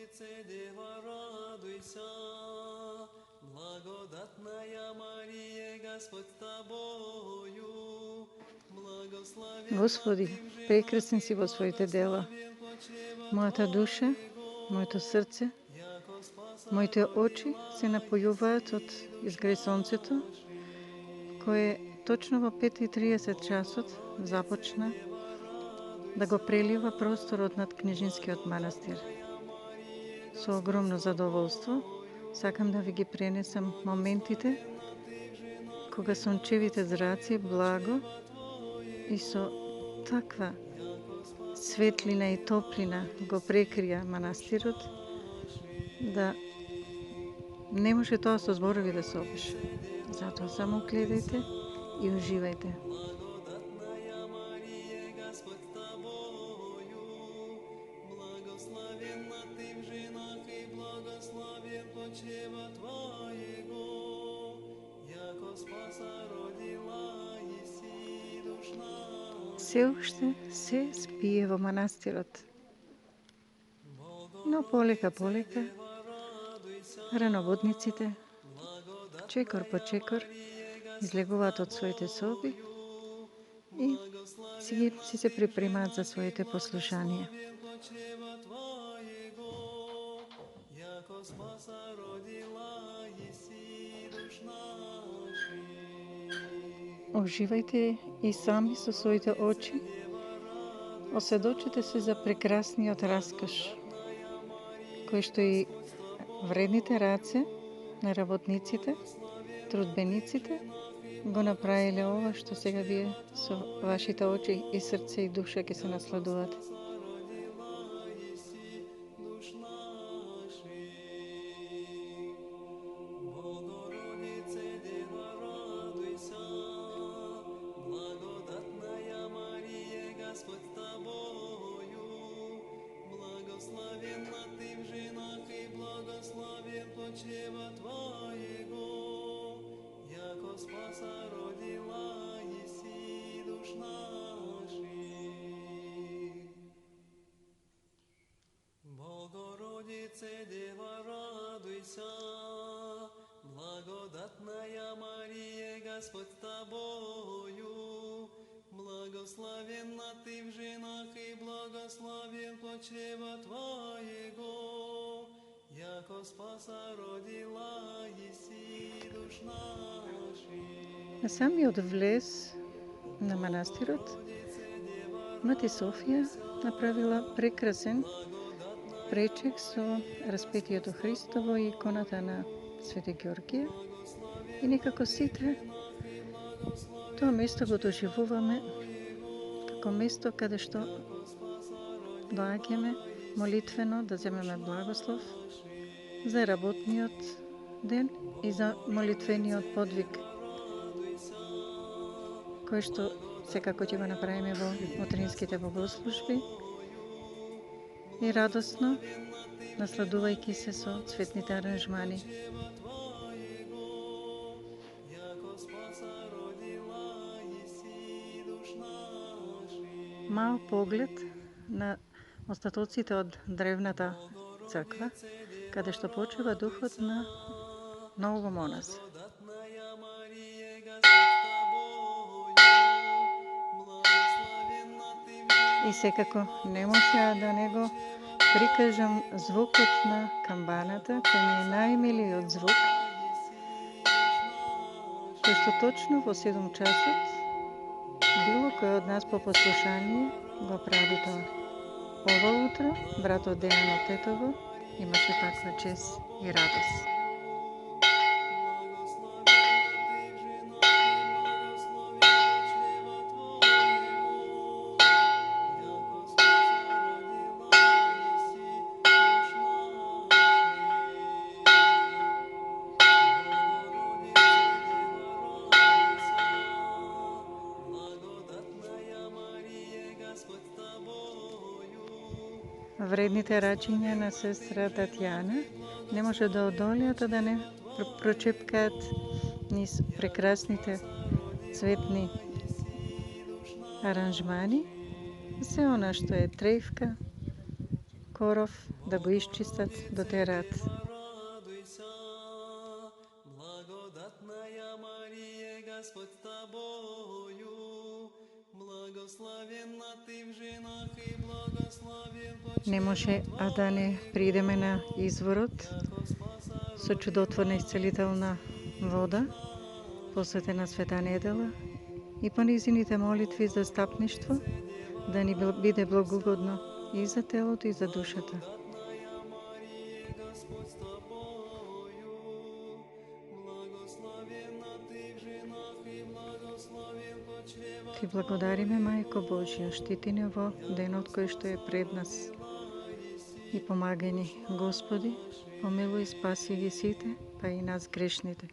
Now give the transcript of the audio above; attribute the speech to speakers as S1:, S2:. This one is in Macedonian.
S1: Богородице, Дева, радуйся, благодатная Мария, Господь с тобою, благословенна
S2: Господи,
S1: Ты в женах
S2: прекрасен
S1: и
S2: си во своите дела.
S1: благословен почева
S2: Моята душа,
S1: Твоего,
S2: моето срце,
S1: яко спаса
S2: моите очи
S1: родила
S2: се напојуваат од
S1: Иси
S2: изгреј сонцето, кое точно во 5:30 часот започна да го прелива просторот над книжинскиот манастир. Со огромно задоволство сакам да ви ги пренесам моментите кога сончевите зраци благо и со таква светлина и топлина го прекрија манастирот, да не може тоа со зборови да се опише. Затоа само гледајте и уживајте.
S1: Благодатная Мария, Господь с тобою, благословенна Ты в женах и благословен почева Твоего, яко спаса родила Иси душ наш.
S2: Се уште се спие во манастирот. Но полека рановодниците, чекор по чекор, излегуваат од своите соби и си се припремаат за своите послушанија.
S1: Почева Твоего, яко спаса родила Иси душ наших.
S2: Оживајте и сами со своите очи, осведочите се за прекрасниот раскош, кој што и вредните раце на работниците, трудбениците, го направиле ова што сега вие со вашите очи и срце и душа ќе се насладувате.
S1: Родила Иси душ наших. Богородице, Дева, радуйся, благодатная Мария, Господь с тобою, благословенна Ты в женах и благословен почева Твоего, яко спаса родила Иси душ наших. Богородице, Дева, радуйся, благодатная Мария, Господь с тобою, благословенна Ты в женах и благословен почева Твоего, яко спаса родила Иси душ наших.
S2: На самиот влез на манастирот, Мати Софија направила прекрасен пречек со распетието Христово и иконата на Свети Георгија. И некако сите тоа место го доживуваме како место каде што доаѓаме молитвено да земеме благослов за работниот ден и за молитвениот подвиг, кој што секако ќе го направиме во утринските богослужби и радосно насладувајќи се со цветните аранжмани. Мал поглед на остатоците од древната црква, каде што почива духот на Ново Монас. И секако не можеа да не го прикажам звукот на камбаната, кој ми е најмилиот звук, кој што точно во 7 часот било кој од нас по послушание го прави тоа. Ова утро братот Дејано Тетово имаше таква чест и радост. Вредните рачиња на сестра Татјана не може да одолеат да не прочепкаат низ прекрасните цветни аранжмани, се она што е тревка, коров, да го исчистат, дотераат.
S1: Радуйся, благодатная Мария, Господь с тобою, благословенна ты в женах и благословен плод
S2: Не може а да не придеме на изворот со чудотворна исцелителна вода, посветена Света недела, и по низините молитви за стапништво, да ни биде благогодно и за телото и за душата.
S1: Благодатная Мария, Господь с тобою, благословенна ты в женах и благословен плод чрева
S2: Ти благодариме, Мајко Божја, штити ни во денот кој што е пред нас. И помагај ни, Господи, помилуј и спаси ги сите, па и нас грешните.